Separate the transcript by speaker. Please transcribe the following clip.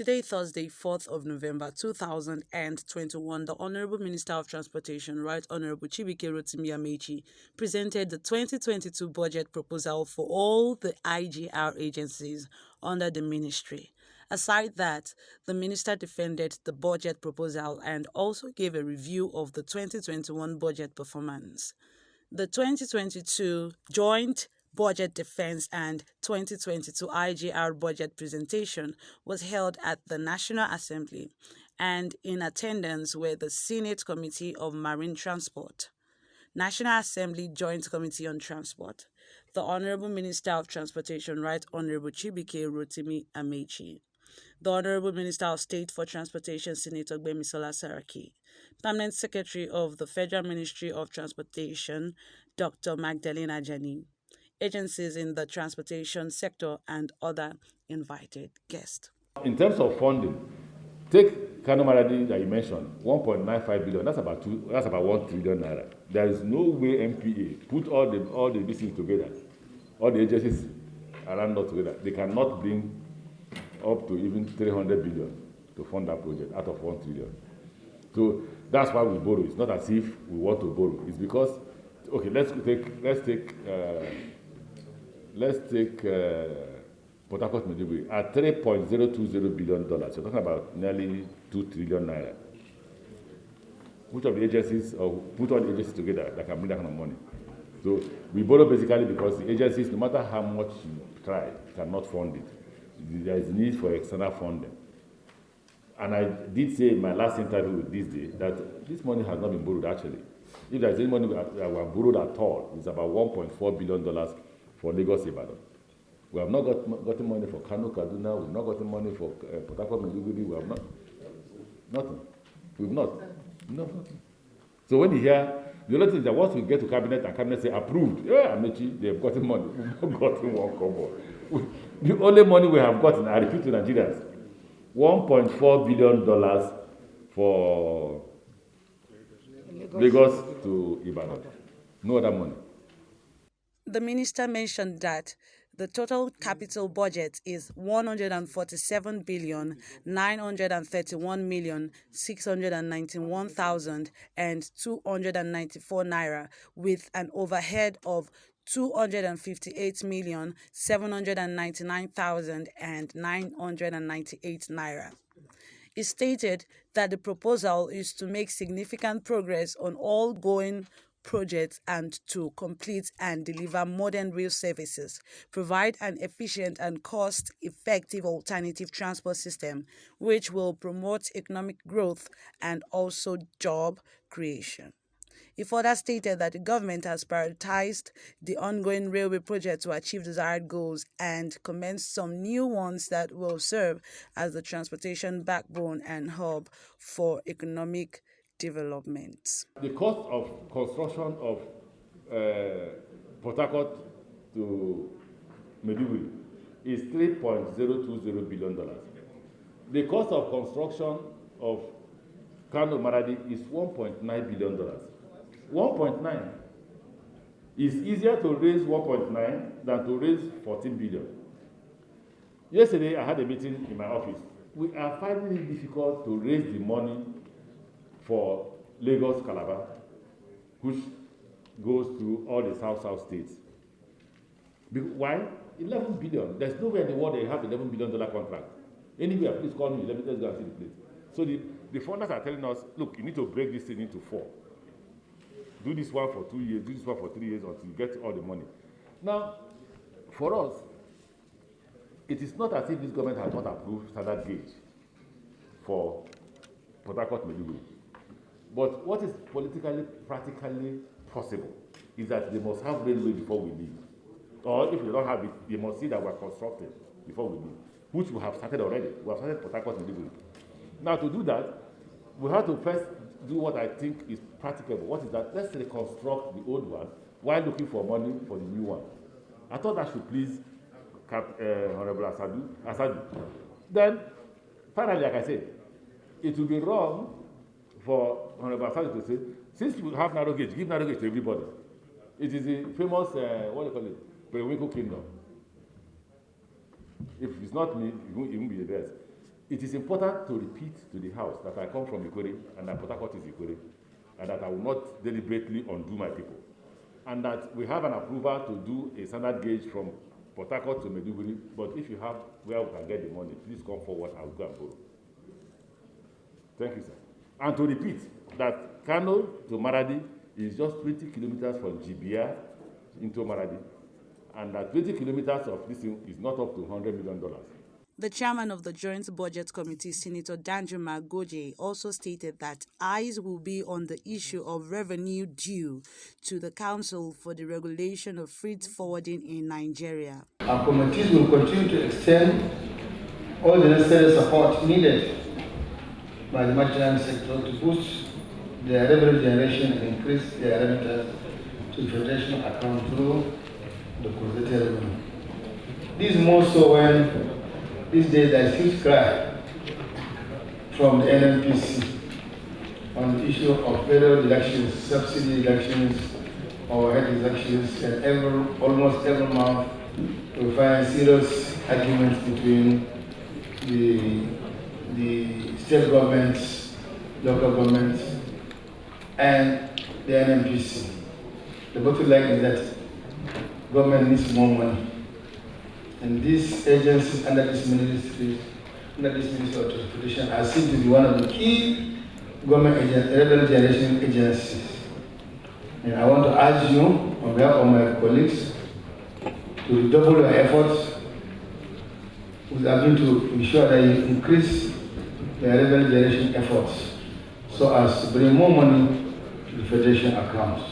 Speaker 1: Today, Thursday, 4th of November 2021, the Honorable Minister of Transportation, Right Honorable Chibike Rotimi Amaechi, presented the 2022 budget proposal for all the IGR agencies under the ministry. Aside that, the minister defended the budget proposal and also gave a review of the 2021 budget performance. The 2022 Joint Budget Defense and 2022 IGR budget presentation was held at the National Assembly, and in attendance were the Senate Committee of Marine Transport, National Assembly Joint Committee on Transport, the Honorable Minister of Transportation, Right Honorable Chibike Rotimi Amaechi, the Honorable Minister of State for Transportation, Senator Gbemisola Saraki, Permanent Secretary of the Federal Ministry of Transportation, Dr. Magdalena Ajani, agencies in the transportation sector, and other invited guests.
Speaker 2: In terms of funding, take Kano Maradi that you mentioned, 1.95 billion. That's about 1 trillion naira. There is no way MPA put all the business together, all the agencies around us together. They cannot bring up to even 300 billion to fund that project out of 1 trillion. So that's why we borrow. It's not as if we want to borrow. It's because, okay, let's take Port Harcourt Medjugorje at $3.020 billion. You're talking about nearly 2 trillion naira. Which of the agencies, or put all the agencies together that can bring that kind of money? So we borrow basically because the agencies, no matter how much you try, cannot fund it. There is need for external funding. And I did say in my last interview with this day that this money has not been borrowed actually. If there is any money that we have borrowed at all, it's about $1.4 billion for Lagos Ibadan. We have not gotten money for Kano Kaduna, we have not gotten money for Port Harcourt Medjugorje, we have not. Nothing. We've not. No, nothing. So when you hear, the other thing is that once we get to cabinet and cabinet say approved, yeah, Amaechi, they have gotten money. We've not gotten one kobo. The only money we have gotten, I repeat to Nigerians, $1.4 billion for Lagos to Ibadan. No other money.
Speaker 1: The minister mentioned that the total capital budget is 147,931,691,294 naira, with an overhead of 258,799,998 naira. It stated that the proposal is to make significant progress on all going projects and to complete and deliver modern rail services, provide an efficient and cost-effective alternative transport system which will promote economic growth and also job creation. He further stated that the government has prioritized the ongoing railway project to achieve desired goals and commenced some new ones that will serve as the transportation backbone and hub for economic development.
Speaker 2: The cost of construction of Port Harcourt to Medjugorje is $3.020 billion. The cost of construction of Kano Maradi is $1.9 billion. 1.9 is easier to raise 1.9 than to raise 14 billion. Yesterday, I had a meeting in my office. We are finding it difficult to raise the money for Lagos Calabar, which goes to all the South states. Why? 11 billion. There's nowhere in the world they have $11 billion contract. Anywhere, please call me. Let's go and see the place. So the funders are telling us, look, you need to break this thing into 4. Do this one for 2 years, do this one for 3 years until you get all the money. Now, for us, it is not as if this government has not approved standard gauge for Port Harcourt Medjugorje. But what is politically, practically possible is that they must have railway before we leave. Or if they don't have it, they must see that we're constructed before we leave, which we have started already. We have started Port Harcourt Medjugorje. Now, to do that, we have to first do what I think is practicable. What is that? Let's reconstruct the old one while looking for money for the new one. I thought that should please Honorable Asadu. Then, finally, like I said, it will be wrong for Honorable Asadu to say, since you have narrow gauge, give narrow gauge to everybody. It is the famous, what do you call it, Periwinkle Kingdom. If it's not me, it won't be the best. it is important to repeat to the House that I come from Ikwere and that Port Harcourt is Ikwere, and that I will not deliberately undo my people, and that we have an approval to do a standard gauge from Port Harcourt to Maiduguri, but if you have where we can get the money, please come forward, I will go and borrow. Thank you, sir. And to repeat that Kano to Maradi is just 20 kilometers from GBR into Maradi, and that 20 kilometers of this thing is not up to $100 million.
Speaker 1: The chairman of the Joint Budget Committee, Senator Danjuma Goje, also stated that eyes will be on the issue of revenue due to the Council for the Regulation of Freight Forwarding in Nigeria.
Speaker 3: Our committees will continue to extend all the necessary support needed by the maritime sector to boost their revenue generation and increase their remittances to the Federation account through the consolidated revenue. This is more so when these days there is huge cry from the NNPC on the issue of federal elections, subsidy elections, or head elections, and almost every month we find serious arguments between the state governments, local governments, and the NNPC. The bottom line is that government needs more money. And these agencies under this Ministry of Transportation are seen to be one of the key government revenue generation agencies. And I want to urge you, on behalf of my colleagues, to redouble your efforts with a view to ensure that you increase the revenue generation efforts so as to bring more money to the Federation accounts.